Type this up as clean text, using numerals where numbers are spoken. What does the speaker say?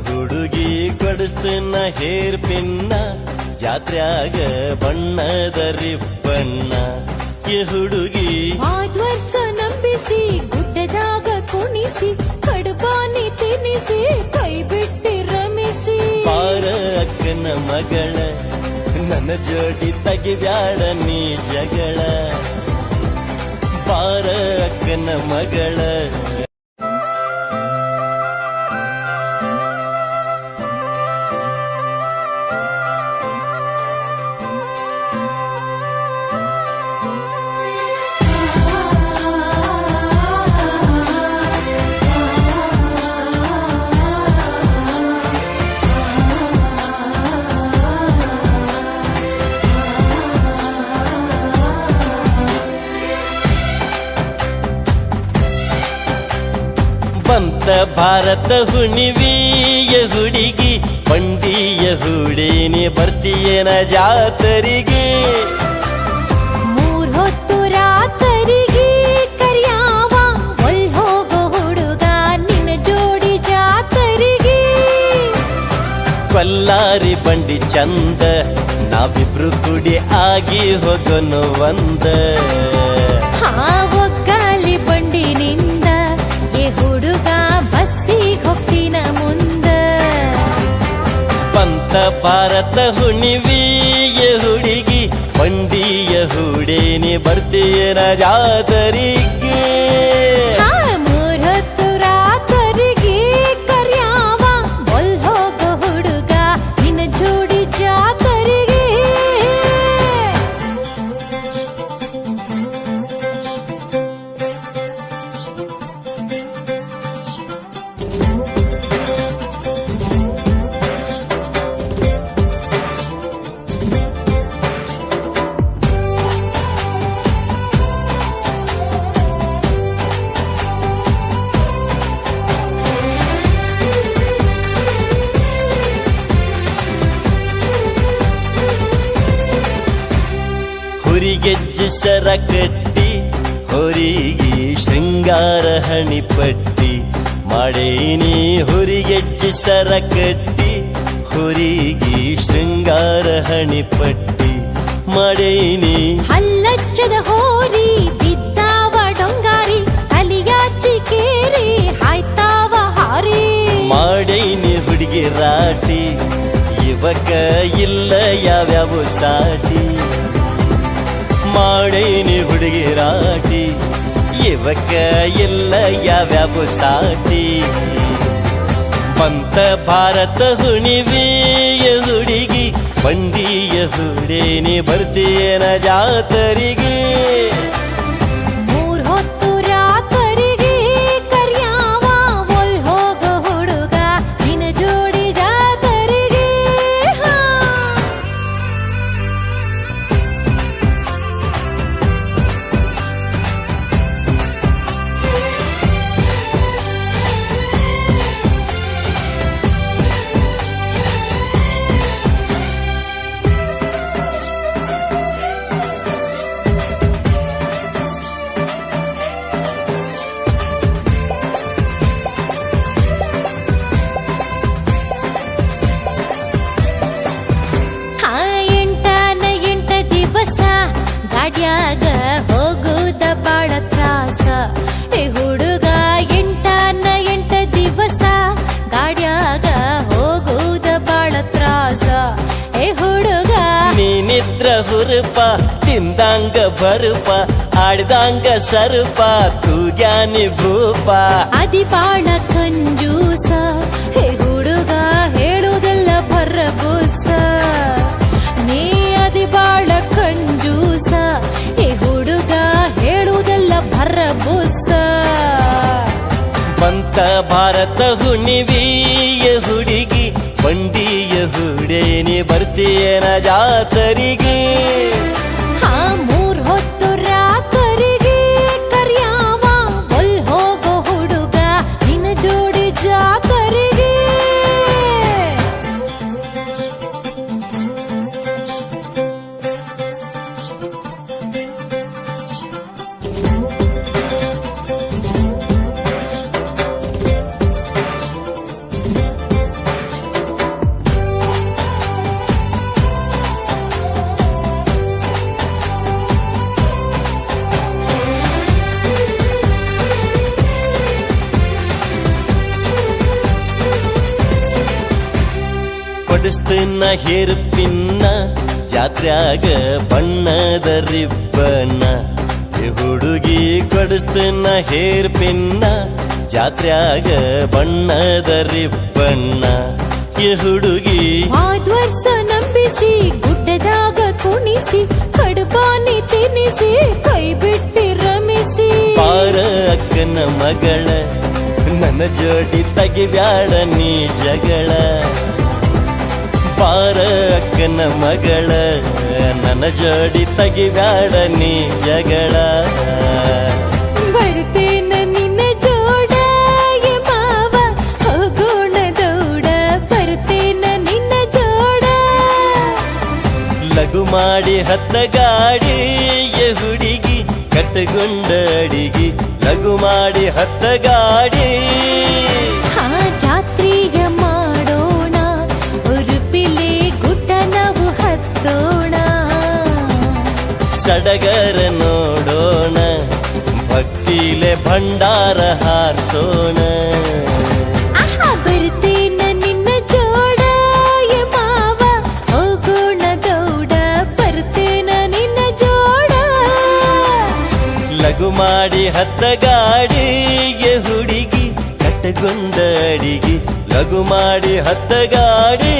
ಹುಡುಗಿ ಕೊಡಿಸ್ತನ hair pin ಜಾತ್ರ್ಯಾಗ ಬಣ್ಣದ ರಿಬ್ಬಣ್ಣ ಈ ಹುಡುಗಿ ಆದ್ವರ್ಷ ನಂಬಿಸಿ ಗುಡ್ಡದಾಗ ಕುಣಿಸಿ ಕಡುಬಾನಿ ತಿನ್ನಿಸಿ ಕೈ ಬಿಟ್ಟಿ ರಮಿಸಿ ಬಾರ ಅಕ್ಕನ ಮಗಳ ನನ್ನ ಜೋಡಿ ತೆಗಿಬ್ಯಾಡ ನೀ ಜಗಳ ಬಾರ ಅಕ್ಕನ ಮಗಳ ಬಂತ ಭಾರತ ಹುಣಿವಿಯ ಹುಡುಗಿ ಬಂಡಿಯ ಹುಡೇನಿ ಬರ್ತೀಯನ ಜಾತರಿಗೆ ಮೂರ್ ಹೊತ್ತು ರಾತರಿಗೆ ಕರಿಯಾವ ಒಲ್ ಹೋಗೋ ಹುಡುಗ ನಿನ್ನ ಜೋಡಿ ಜಾತರಿಗೆ ಕೊಲ್ಲಾರಿ ಬಂಡಿ ಚಂದ ನಾವಿಬ್ರು ಕುಡಿ ಆಗಿ ಹೋಗೋನು ಒಂದ ಒಗ್ಗಾಲಿ ಬಂಡಿನಿಂದ ಏ ಹುಡುಗ ಬಸ್ಸಿಗೆ ಹೋಗ್ತೀನ ಮುಂದ ಬಂತ ಭಾರತ ಹುಣಿವಿಯ ಹುಡುಗಿ ಬಂಡಿಯ ಹುಡೇನಿ ಬರ್ತೀಯನ ಜಾತರಿಗೆ ಮೂರ್ ಹೊತ್ತು ರಾತರಿಗೆ ಕರಿಯಾವ ಒಲ್ ಹೋಗೋ ಹುಡುಗ ನಿನ್ನ ಜೋಡಿ ಜಾತರಿಗೆ ಹುರಿಗೆಜ್ಜೆ ಸರ ಕಟ್ಟಿ ಹೊರಿಗೆ ಶೃಂಗಾರ ಹಣಿಪಟ್ಟಿ ಮಾಡೇನಿ ಹುರಿಗೆಜ್ಜೆ ಸರ ಕಟ್ಟಿ ಹೊರಿಗೆ ಶೃಂಗಾರ ಹಣಿಪಟ್ಟಿ ಮಾಡೇನಿ ಹಲ್ಲಚ್ಚದ ಹೋರಿ ಬಿದ್ದಾವ ಡೊಂಗಾರಿ ತಲಿಯಾಚಿ ಕೇರಿ ಹಾಯ್ತಾವ ಹಾರಿ ಮಾಡೇನಿ ಹುಡುಗಿ ರಾಟಿ ಇವಕ ಇಲ್ಲ ಯಾವ್ಯಾವ ಸಾಟಿ ಮಾಡೇನಿ ಹುಡುಗಿ ರಾಟಿ ಇವಕ್ಕ ಎಲ್ಲ ಯಾವ್ಯಾವ ಸಾಟಿ ಬಂತ ಭಾರತ ಹುಣಿವಿಯ ಹುಡುಗಿ ಬಂಡಿಯ ಹುಡೇನಿ ಬರ್ತೀಯನ ಜಾತರಿಗೆ ಮೂರ್ ಹೊತ್ತು ರಾತರಿಗೆ ಕರಿಯಾವ ಒಲ್ ಹೋಗೋ ಹುಡುಗ ನಿನ್ನ ಜೋಡಿ ಜಾತರಿಗೆ ಗಾಡ್ಯಾಗ ಹೋಗುದ ಬಾಳ ತ್ರಾಸ ಏ ಹುಡುಗ 8 ದಿವಸ ಗಾಡ್ಯಾಗ ಹೋಗುದ ಬಾಳ ತ್ರಾಸ ಏ ಹುಡುಗ ನೀನಿದ್ರ ಹುರುಪ ತಿಂದಂಗ ಬರುಪ ಆಡ್ದಂಗ ಸರುಪ ತೂಗ್ಯಾನಿ ಭೂಪ ಅದಿ ಬಾಳ ಕಂಜೂಸ ಏ ಹುಡುಗ ಹೇಳುವುದೆಲ್ಲ ಭರಬೂಸ ನೀ ಅದಿ ಬಾಳ ಕಂಜೂಸ ಏ ಹುಡುಗ ಹೇಳುವುದೆಲ್ಲ ಭರಬೂಸ ಬಂತ ಭಾರತ ಹುಣಿವಿಯ ಹುಡುಗಿ ಬಂಡಿಯ ಹುಡೇನಿ ಬರ್ತೀಯನ ಜಾತರಿಗೆ ಮೂರ್ ಹೊತ್ತು ರಾತರಿಗೆ ಕರಿಯಾವ ಒಲ್ ಹೋಗೋ ಹುಡುಗ ನಿನ್ನ ಜೋಡಿ ಜಾತರಿಗೆ ಕೊಡಿಸ್ತನ್ನ ಹೇರ್ ಪಿನ್ನ ಜಾತ್ರ್ಯಾಗ ಬಣ್ಣದ ರಿಬ್ಬನ್ನ ಈ ಹುಡುಗಿ ಕೊಡಿಸ್ತನ್ನ ಹೇರ್ ಪಿನ್ನ ಜಾತ್ರ್ಯಾಗ ಬಣ್ಣದ ರಿಬ್ಬನ್ನ ಈ ಹುಡುಗಿ ಆದ್ವರ್ಸ ನಂಬಿಸಿ ಗುಡ್ಡದಾಗ ಕುಣಿಸಿ ಕಡುಬಾನಿ ತಿನ್ನಿಸಿ ಕೈ ಬಿಟ್ಟಿ ರಮಿಸಿ ಪಾರ ಅಕ್ಕನ ಮಗಳ ನನ್ನ ಜೋಡಿ ತೆಗಿಬ್ಯಾಡ ನೀ ಜಗಳ ಪಾರ ಅಕ್ಕನ ಮಗಳ ನನ್ನ ಜೋಡಿ ತೆಗಿಬ್ಯಾಡ ನೀ ಜಗಳ ಬರ್ತೇನ ನಿನ್ನ ಜೋಡ ಎ ಮಾವ ಹೋಗೋಣ ದೌಡ ಬರ್ತೇನ ನಿನ್ನ ಜೋಡ ಲಘು ಮಾಡಿ ಹತ್ತ ಗಾಡಿ ಎ ಹುಡುಗಿ ಕಟ್ಟಗೊಂಡ ಅಡಿಗಿ ಲಘು ಮಾಡಿ ಹತ್ತ ಗಾಡಿ ಹಾ ಜಾತ್ರೆಗ ಮಾಡೋಣ ಉರುಪಿಲೆ ಗುಡ್ಡ ನಾವು ಹತ್ತೋಣ ಸಡಗರ ನೋಡೋಣ ಭಕ್ತಿಲೆ ಭಂಡಾರ ಹಾರಿಸೋಣ ಆಹಾ ಬರ್ತೇನ ನಿನ್ನ ಜೋಡ ಎ ಮಾವ ಹೋಗೋಣ ದೌಡ ಬರ್ತೇನ ನಿನ್ನ ಜೋಡ ಲಘು ಮಾಡಿ ಹತ್ತ ಗಾಡಿ ಎ ಹುಡುಗಿ ಕಟ್ಟಗೊಂಡ ಅಡಿಗಿ ಲಘು ಮಾಡಿ ಹತ್ತ ಗಾಡಿ